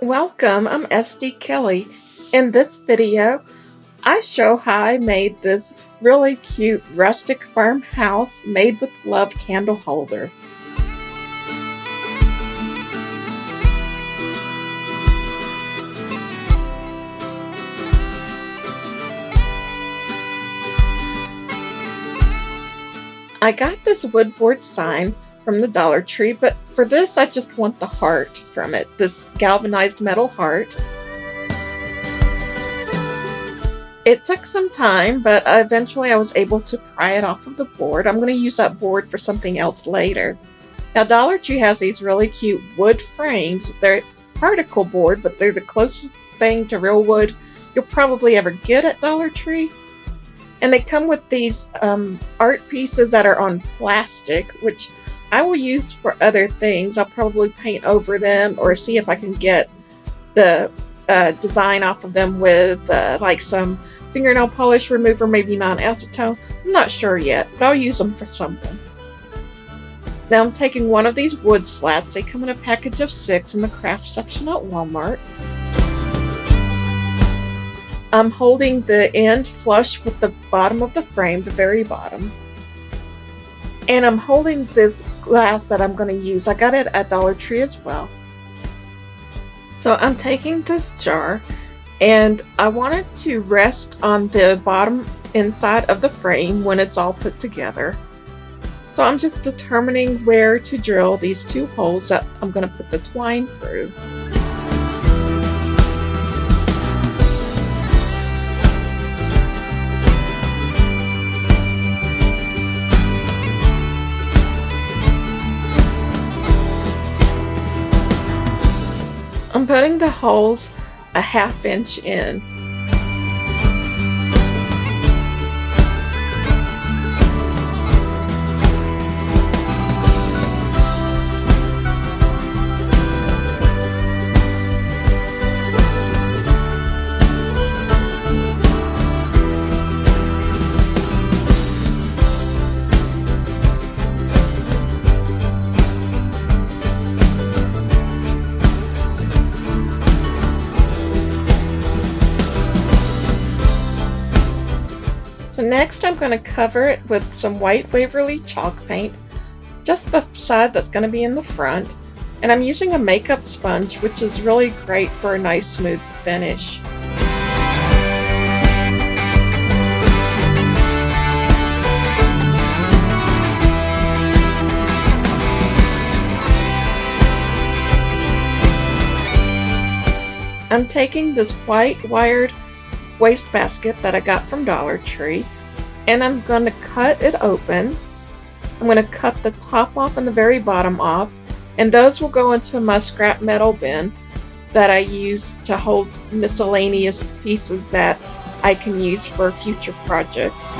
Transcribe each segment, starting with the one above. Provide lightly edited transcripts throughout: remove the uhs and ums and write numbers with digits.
Welcome, I'm sdkelley. In this video, I show how I made this really cute rustic farmhouse made with love candle holder. I got this wood board sign from the Dollar Tree, but for this I just want the heart from it, this galvanized metal heart. It took some time, but eventually I was able to pry it off of the board. I'm going to use that board for something else later. Now Dollar Tree has these really cute wood frames. They're particle board, but they're the closest thing to real wood you'll probably ever get at Dollar Tree. And they come with these art pieces that are on plastic, which I will use for other things. I'll probably paint over them or see if I can get the design off of them with like some fingernail polish remover, maybe non-acetone. I'm not sure yet, but I'll use them for something. Now I'm taking one of these wood slats. They come in a package of 6 in the craft section at Walmart. I'm holding the end flush with the bottom of the frame, the very bottom. And I'm holding this glass that I'm going to use. I got it at Dollar Tree as well. So I'm taking this jar and I want it to rest on the bottom inside of the frame when it's all put together. So I'm just determining where to drill these 2 holes that I'm going to put the twine through. I'm putting the holes a ½ inch in. So next I'm going to cover it with some white Waverly chalk paint, just the side that's going to be in the front, and I'm using a makeup sponge, which is really great for a nice smooth finish. I'm taking this white wired wastebasket that I got from Dollar Tree, and I'm going to cut it open. I'm going to cut the top off and the very bottom off, and those will go into my scrap metal bin that I use to hold miscellaneous pieces that I can use for future projects.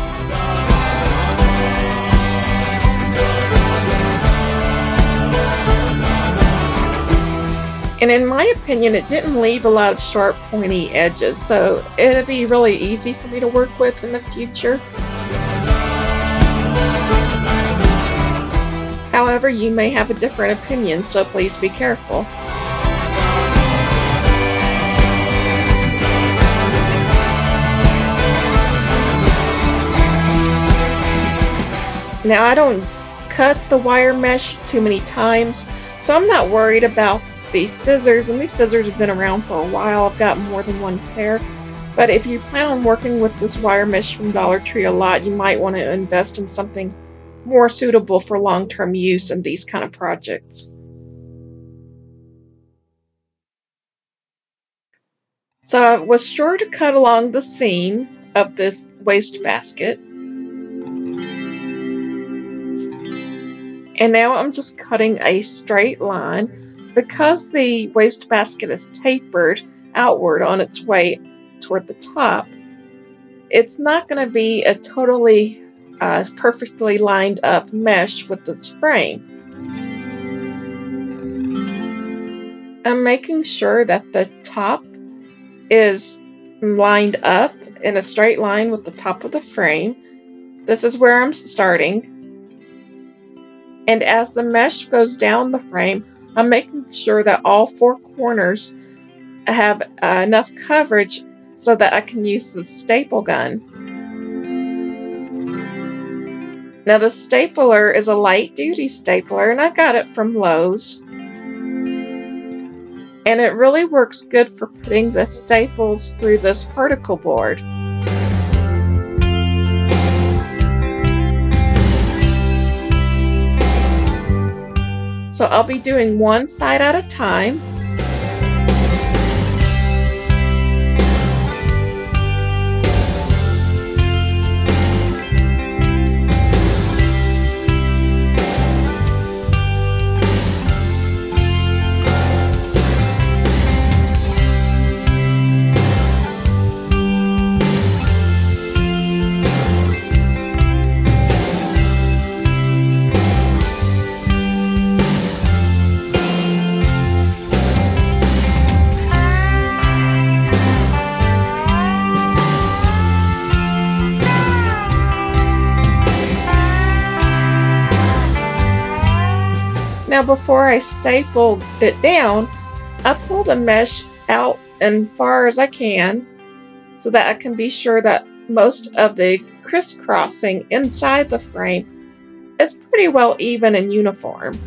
And in my opinion, it didn't leave a lot of sharp, pointy edges, so it'll be really easy for me to work with in the future. However, you may have a different opinion, so please be careful. Now, I don't cut the wire mesh too many times, so I'm not worried about these scissors, and these scissors have been around for a while. I've got more than one pair, but if you plan on working with this wire mesh from Dollar Tree a lot, you might want to invest in something more suitable for long-term use in these kind of projects. So I was sure to cut along the seam of this wastebasket, and now I'm just cutting a straight line. Because the wastebasket is tapered outward on its way toward the top, it's not going to be a totally perfectly lined up mesh with this frame. I'm making sure that the top is lined up in a straight line with the top of the frame. This is where I'm starting. And as the mesh goes down the frame, I'm making sure that all 4 corners have enough coverage so that I can use the staple gun. Now the stapler is a light duty stapler and I got it from Lowe's. And it really works good for putting the staples through this particle board. So I'll be doing one side at a time. Now before I staple it down, I pull the mesh out as far as I can so that I can be sure that most of the crisscrossing inside the frame is pretty well even and uniform.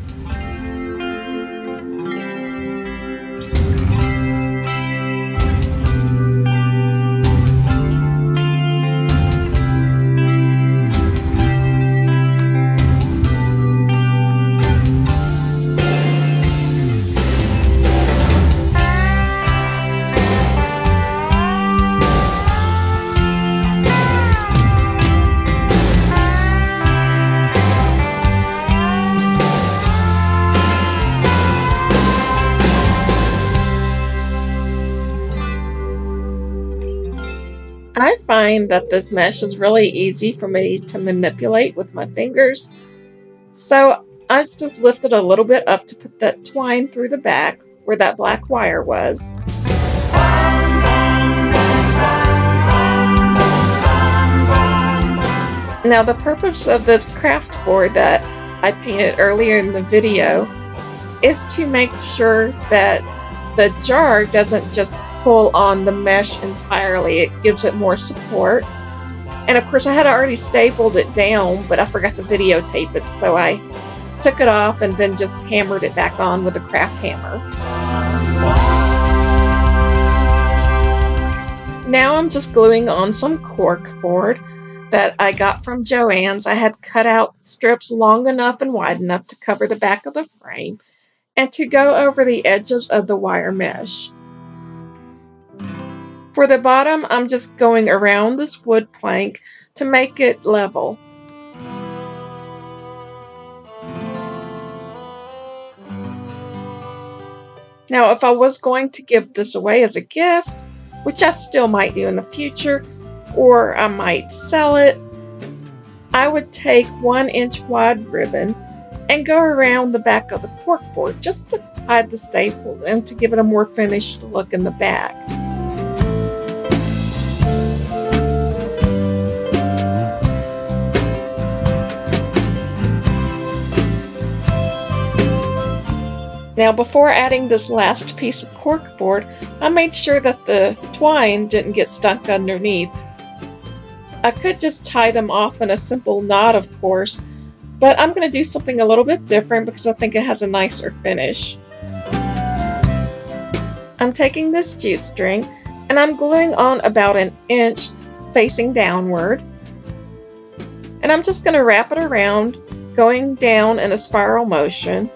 I find that this mesh is really easy for me to manipulate with my fingers, so I just lifted a little bit up to put that twine through the back where that black wire was. Now the purpose of this craft board that I painted earlier in the video is to make sure that the jar doesn't just pull on the mesh entirely. It gives it more support. And of course I had already stapled it down, but I forgot to videotape it, so I took it off and then just hammered it back on with a craft hammer. Now I'm just gluing on some cork board that I got from Joann's. I had cut out strips long enough and wide enough to cover the back of the frame and to go over the edges of the wire mesh. For the bottom, I'm just going around this wood plank to make it level. Now, if I was going to give this away as a gift, which I still might do in the future, or I might sell it, I would take 1-inch wide ribbon and go around the back of the cork board just to hide the staple and to give it a more finished look in the back. Now before adding this last piece of cork board, I made sure that the twine didn't get stuck underneath. I could just tie them off in a simple knot, of course, but I'm going to do something a little bit different because I think it has a nicer finish. I'm taking this jute string and I'm gluing on about 1 inch facing downward. And I'm just going to wrap it around, going down in a spiral motion.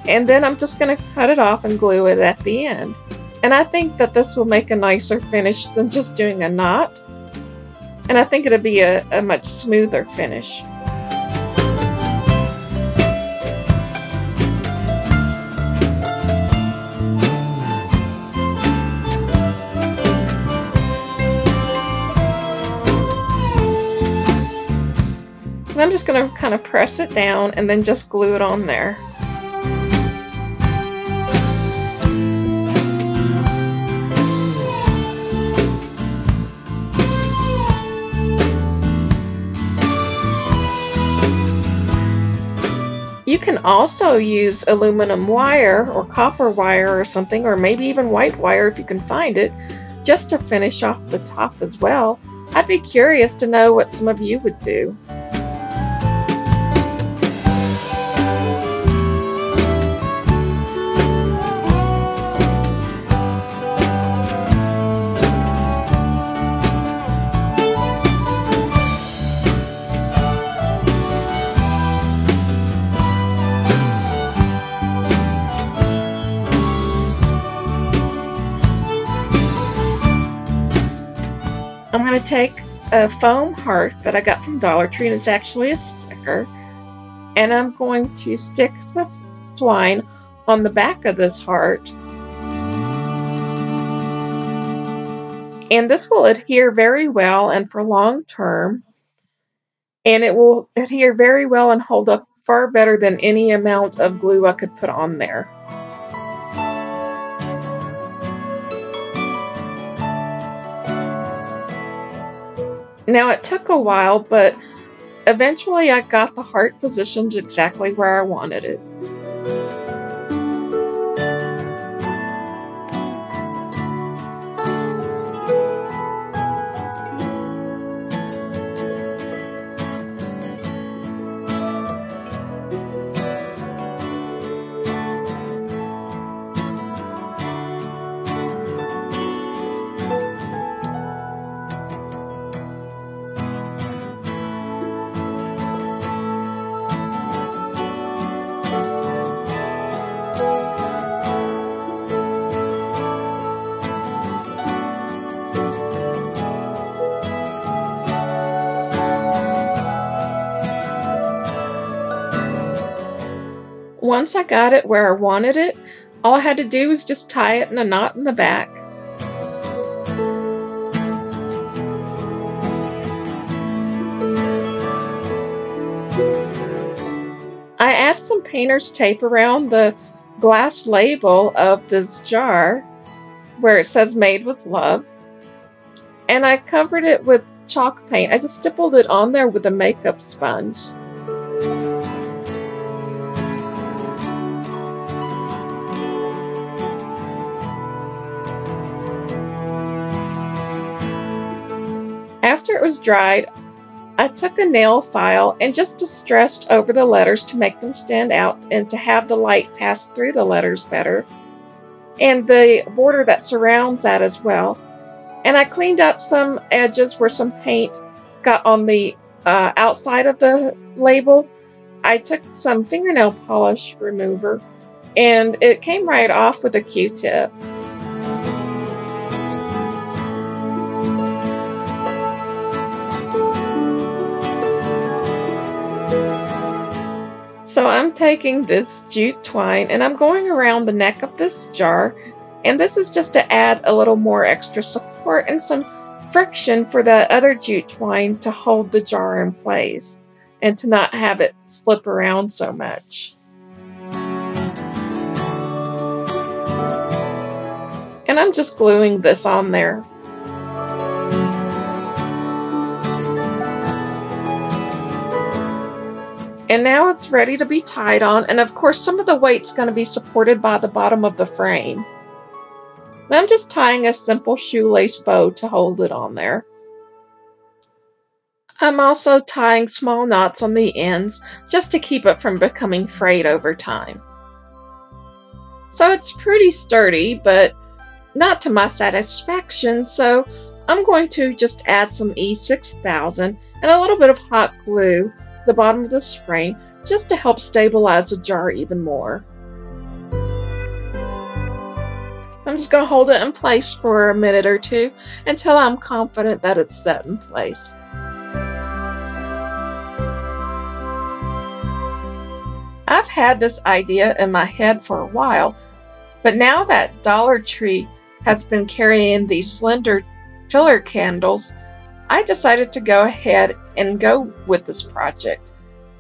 And then I'm just going to cut it off and glue it at the end. And I think that this will make a nicer finish than just doing a knot. And I think it'll be a much smoother finish. And I'm just going to kind of press it down and then just glue it on there. You can also use aluminum wire or copper wire or something, or maybe even white wire if you can find it, just to finish off the top as well. I'd be curious to know what some of you would do. I'm going to take a foam hearth that I got from Dollar Tree, and it's actually a sticker, and I'm going to stick this twine on the back of this heart. And this will adhere very well and for long term, and it will adhere very well and hold up far better than any amount of glue I could put on there. Now it took a while, but eventually I got the heart positioned exactly where I wanted it. Once I got it where I wanted it, all I had to do was just tie it in a knot in the back. I add some painter's tape around the glass label of this jar where it says made with love, and I covered it with chalk paint. I just stippled it on there with a makeup sponge. After it was dried, I took a nail file and just distressed over the letters to make them stand out and to have the light pass through the letters better, and the border that surrounds that as well. And I cleaned up some edges where some paint got on the outside of the label. I took some fingernail polish remover and it came right off with a Q-tip. So I'm taking this jute twine and I'm going around the neck of this jar, and this is just to add a little more extra support and some friction for the other jute twine to hold the jar in place and to not have it slip around so much. And I'm just gluing this on there. And now it's ready to be tied on, and of course some of the weight's going to be supported by the bottom of the frame. And I'm just tying a simple shoelace bow to hold it on there. I'm also tying small knots on the ends just to keep it from becoming frayed over time. So it's pretty sturdy, but not to my satisfaction, so I'm going to just add some E6000 and a little bit of hot glue to the bottom of this frame just to help stabilize the jar even more. I'm just going to hold it in place for a minute or two until I'm confident that it's set in place. I've had this idea in my head for a while, but now that Dollar Tree has been carrying these slender filler candles, I decided to go ahead and go with this project.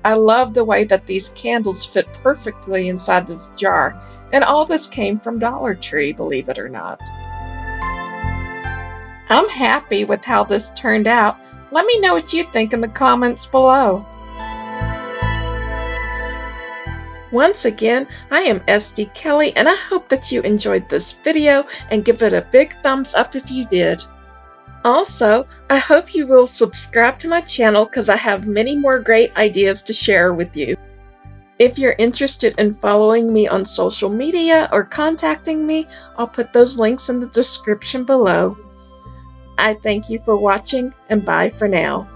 I love the way that these candles fit perfectly inside this jar, and all this came from Dollar Tree, believe it or not. I'm happy with how this turned out. Let me know what you think in the comments below. Once again, I am SD Kelley, and I hope that you enjoyed this video and give it a big thumbs up if you did. Also, I hope you will subscribe to my channel because I have many more great ideas to share with you. If you're interested in following me on social media or contacting me, I'll put those links in the description below. I thank you for watching, and bye for now.